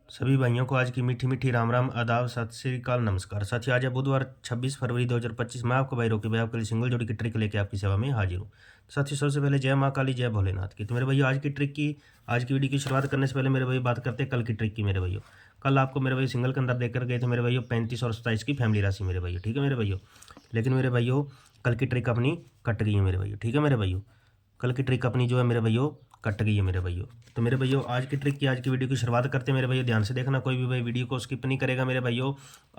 सभी भाइयों को आज की मीठी मीठी राम राम आदाब सत श्री अकाल नमस्कार। साथियों आज है बुधवार 26 फरवरी 2025। मैं आपको भाई रोकी भाई आपके लिए सिंगल जोड़ी की ट्रिक लेके आपकी सेवा में हाजिर हूँ। साथियों सबसे पहले जय माँ काली जय भोलेनाथ की। तो मेरे भाई आज की वीडियो की शुरुआत करने से पहले मेरे भाई बात करते हैं कल की ट्रिक की। मेरे भाइयों कल आपको मेरे भाई सिंगल के अंदर देकर गए थे मेरे भाइयों 35 और 27 की फैमिली राशि मेरे भाइयों, ठीक है मेरे भाइयों। लेकिन मेरे भाइयों कल की ट्रिक अपनी कट गई है मेरे भाइयों, ठीक है मेरे भाइयों। कल की ट्रिक अपनी जो है मेरे भैया कट गई है मेरे भैया। तो मेरे भैया आज की ट्रिक की आज की वीडियो की शुरुआत करते हैं मेरे भैया। ध्यान से देखना, कोई भी भाई वीडियो को स्किप नहीं करेगा मेरे भैया।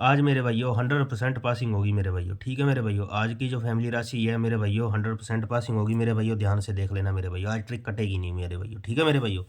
आज मेरे भैया 100% पासिंग होगी मेरे भैया, ठीक है मेरे भैया। आज की जो फैमिली राशि है मेरे भैया 100% पासिंग होगी मेरे भैया। ध्यान से देख लेना मेरे भैया, आज ट्रिक कटेगी नहीं मेरे भैया, ठीक है मेरे भैया।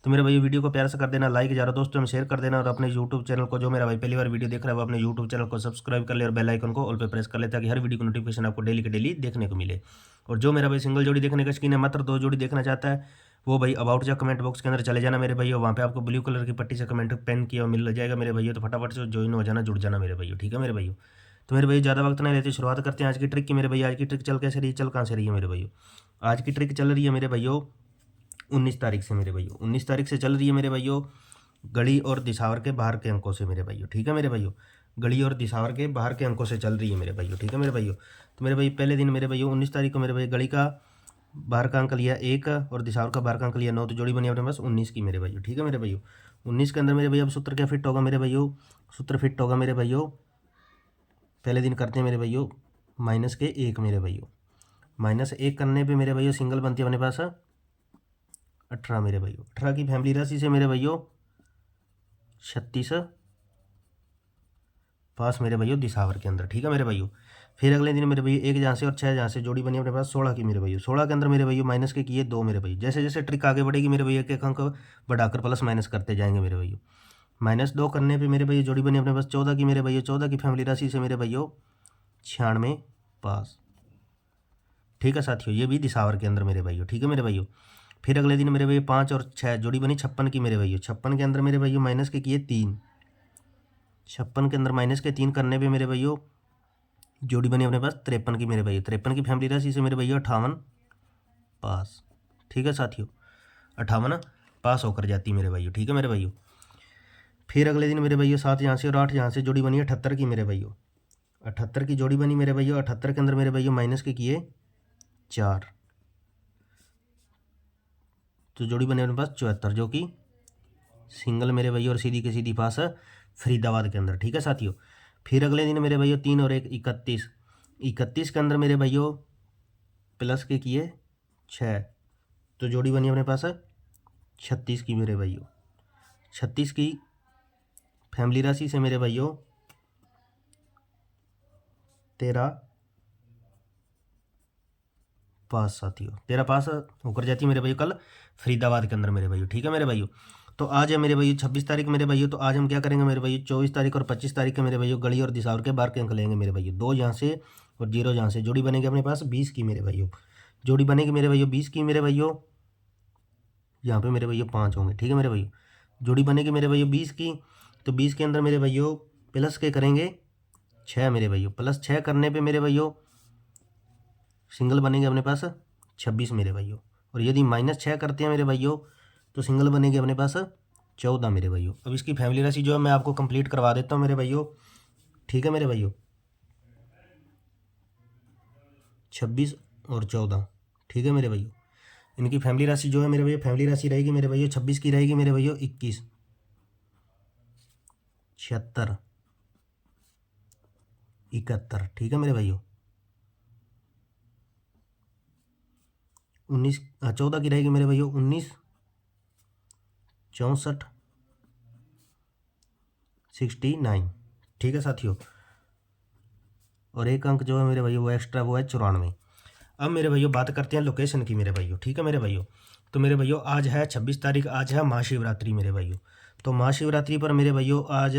तो मेरे भैया वीडियो को प्यार से कर देना लाइक, ज़्यादा दोस्तों में शेयर कर देना, और अपने यूट्यूब चैनल को जो मेरा भाई पहली बार वीडियो देख रहा है वो अपने यूट्यूब चैनल को सब्सक्राइब कर ले और बेल आइकन को ऑल पे प्रेस कर ले, ताकि हर वीडियो की नोटिफिकेशन आपको डेली के डेली देखने को मिले। और जो मेरा भाई सिंगल जोड़ी देखने का शौकीन है, मात्र 2 जोड़ी देखना चाहता है, वो भाई अबाउट या कमेंट बॉक्स के अंदर चले जाना मेरे भैया। वहाँ पे आपको ब्लू कलर की पट्टी से कमेंट पेन किया मिल जाएगा मेरे भैया। तो फटाफट से ज्वाइन हो जाना, जुड़ जाना मेरे भैया, ठीक है मेरे भैया। तो मेरे भैया ज़्यादा वक्त नहीं लेते, शुरुआत करते हैं आज की ट्रिक की मेरे भैया। आज की ट्रिक चल कैसे रही, चल कहाँ से रही है मेरे भैया। आज की ट्रिक चल रही है मेरे भैया 19 तारीख से मेरे भैया, 19 तारीख से चल रही है मेरे भैया। गड़ी और दिशावर के बाहर के अंकों से मेरे भैया, ठीक है मेरे भैया। गड़ी और दिशावर के बाहर के अंकों से चल रही है मेरे भैया, ठीक है मेरे भैया। तो मेरे भाई पहले दिन मेरे भैया 19 तारीख को मेरे भैया गड़ी का बाहर का अंक लिया 1 और दिशावर का बाहर का अंक लिया 9, तो जोड़ी बनी अपने पास 19 की मेरे भैया, ठीक है मेरे भैया। 19 के अंदर मेरे भैया अब सूत्र क्या फिट होगा मेरे भैया, सूत्र फिट होगा मेरे भैया। पहले दिन करते हैं मेरे भैया -1 मेरे भैया। -1 करने पे मेरे भैया सिंगल बनती है अपने पास 18 मेरे भैया। 18 की फैमिली राशि से मेरे भैया 36 पास मेरे भैया दिशावर के अंदर, ठीक है मेरे भैया। फिर अगले दिन मेरे भैया 1 जहाँ से और 6 जहाँ से जोड़ी बनी अपने पास 16 की मेरे भैया। 16 के अंदर मेरे भैया माइनस के किए 2 मेरे भैया। जैसे जैसे ट्रिक आगे बढ़ेगी मेरे भैया एक अंक बढ़ाकर प्लस माइनस करते जाएंगे मेरे भैया। -2 करने पे मेरे भैया जोड़ी बनी अपने पास 14 की मेरे भैया। 14 की फैमिली राशि से मेरे भैया 96 पास, ठीक है साथियों। ये भी दिशावर के अंदर मेरे भैया, ठीक है मेरे भैया। फिर अगले दिन मेरे भैया 5 और 6 जोड़ी बनी 56 की मेरे भैया। 56 के अंदर मेरे भैया माइनस के किए 3। 56 के अंदर माइनस के 3 करने पे मेरे भैया जोड़ी बनी अपने पास 53 की मेरे भैया। 53 की फैमिली राशि से मेरे भैया 58 पास, ठीक है साथियों। 58 पास होकर जाती मेरे भैया, ठीक है मेरे भैया। फिर अगले दिन मेरे भैया 7 यहाँ से और 8 यहाँ से जोड़ी बनी 78 की मेरे भैया। 78 की जोड़ी बनी मेरे भैया। 78 के अंदर मेरे भैया माइनस के किए 4, तो जोड़ी बने अपने पास 74, जो कि सिंगल मेरे भैया और सीधी के सीधी पास फरीदाबाद के अंदर, ठीक है साथियों। फिर अगले दिन मेरे भैया 3 और 1 31। 31 के अंदर मेरे भैया प्लस के किए 6, तो जोड़ी बनी अपने पास 36 की मेरे भैया। 36 की फैमिली राशि से मेरे भैया 13 पास साथियों। 13 पास होकर जाती है मेरे भैया कल फरीदाबाद के अंदर मेरे भैया, ठीक है मेरे भैया। तो आज है मेरे भैया 26 तारीख मेरे भैया। तो आज हम क्या करेंगे मेरे भैया 24 तारीख और 25 तारीख के मेरे भैया गली और दिशावर के बाहर के अंक लेंगे मेरे भैया। 2 यहाँ से और 0 यहाँ से जोड़ी बनेगी अपने पास 20 की मेरे भैया। जोड़ी बनेगी मेरे भैया 20 की मेरे भैया। यहाँ पे मेरे भैया 5 होंगे, ठीक है मेरे भैया। जोड़ी बनेगी मेरे भैया 20 की, तो 20 के अंदर मेरे भैया प्लस के करेंगे 6 मेरे भैया। प्लस 6 करने पर मेरे भैया सिंगल बनेंगे अपने पास 26 मेरे भैया। और यदि -6 करते हैं मेरे भैया तो सिंगल बनेगी अपने पास 14 मेरे भैया। अब इसकी फैमिली राशि जो है मैं आपको कंप्लीट करवा देता हूँ मेरे भैया, ठीक है मेरे भैया। 26 और 14, ठीक है मेरे भैया। इनकी फैमिली राशि जो है मेरे भैया फैमिली राशि रहेगी मेरे भैया 26 की रहेगी मेरे भैया 21 76 71, ठीक है मेरे भैया। 14 की रहेगी मेरे भैया 19 64 69, ठीक है साथियों। और एक अंक जो है मेरे भैया वो एक्स्ट्रा वो है 94। अब मेरे भैया बात करते हैं लोकेशन की मेरे भैया, ठीक है मेरे भैया। तो मेरे भैया आज है 26 तारीख, आज है महाशिवरात्रि मेरे भैया। तो महाशिवरात्रि पर मेरे भैया आज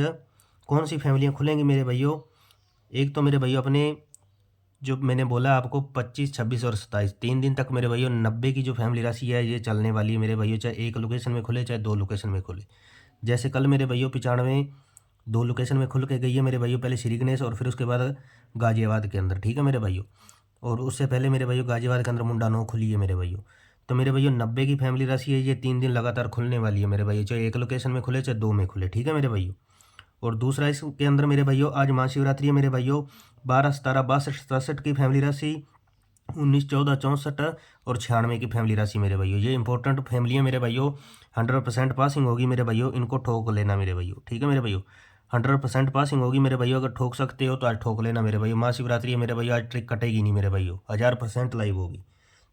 कौन सी फैमिलियाँ खुलेंगी मेरे भैया। एक तो मेरे भैया अपने जो मैंने बोला आपको 25 26 और 27 3 दिन तक मेरे भैया 90 की जो फैमिली राशि है ये चलने वाली है मेरे भैया, चाहे एक लोकेशन में खुले चाहे 2 लोकेशन में खुले। जैसे कल मेरे भैया 95 2 लोकेशन में खुल के गई है मेरे भैया, पहले श्री गणेश और फिर उसके बाद गाजियाबाद के अंदर, ठीक है मेरे भैया। और उससे पहले मेरे भैया गाजियाबाद के अंदर मुंडा 9 खुली है मेरे भैया। तो मेरे भैया 90 की फैमिली राशि है, ये 3 दिन लगातार खुलने वाली है मेरे भैया, चाहे एक लोकेशन में खुले चाहे 2 में खुले, ठीक है मेरे भैया। और दूसरा इसके अंदर मेरे भाइयों आज महाशिवरात्रि है मेरे भाइयों, 12 17 62 67 की फैमिली राशि, 19 14 64 और 96 की फैमिली राशि मेरे भाइयों। ये इंपॉर्टेंट फैमिली है मेरे भाइयों, 100% पासिंग होगी मेरे भाइयों, इनको ठोक लेना मेरे भाइयों, ठीक है मेरे भाइयों। 100% पासिंग होगी मेरे भाइयों, अगर ठोक सकते हो तो आज ठोक लेना मेरे भाइयों। महाशिवरात्रि है मेरे भाइयों, आज ट्रिक कटेगी नहीं मेरे भाइयों, 1000% लाइव होगी।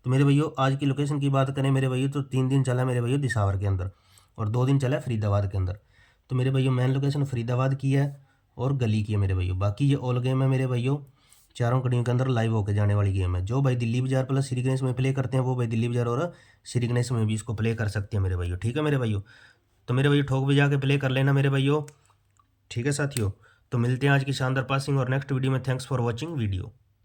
तो मेरे भैया आज की लोकेशन की बात करें मेरे भैया, तो 3 दिन चला मेरे भैया दिसावर के अंदर और 2 दिन चला फरीदाबाद के अंदर। तो मेरे भैया मेन लोकेशन फरीदाबाद की है और गली की है मेरे भैया। बाकी ये ऑल गेम है मेरे भैया, चारों कड़ियों के अंदर लाइव होकर जाने वाली गेम है। जो भाई दिल्ली बाजार प्लस श्री गणेश में प्ले करते हैं वो भाई दिल्ली बाजार और श्री गणेश में भी इसको प्ले कर सकते हैं मेरे भैया, ठीक है मेरे भैया। तो मेरे भैया ठोक भी जाके प्ले कर लेना मेरे भैया, ठीक है साथियों। तो मिलते हैं आज की शानदार पासिंग और नेक्स्ट वीडियो में। Thanks for watching video.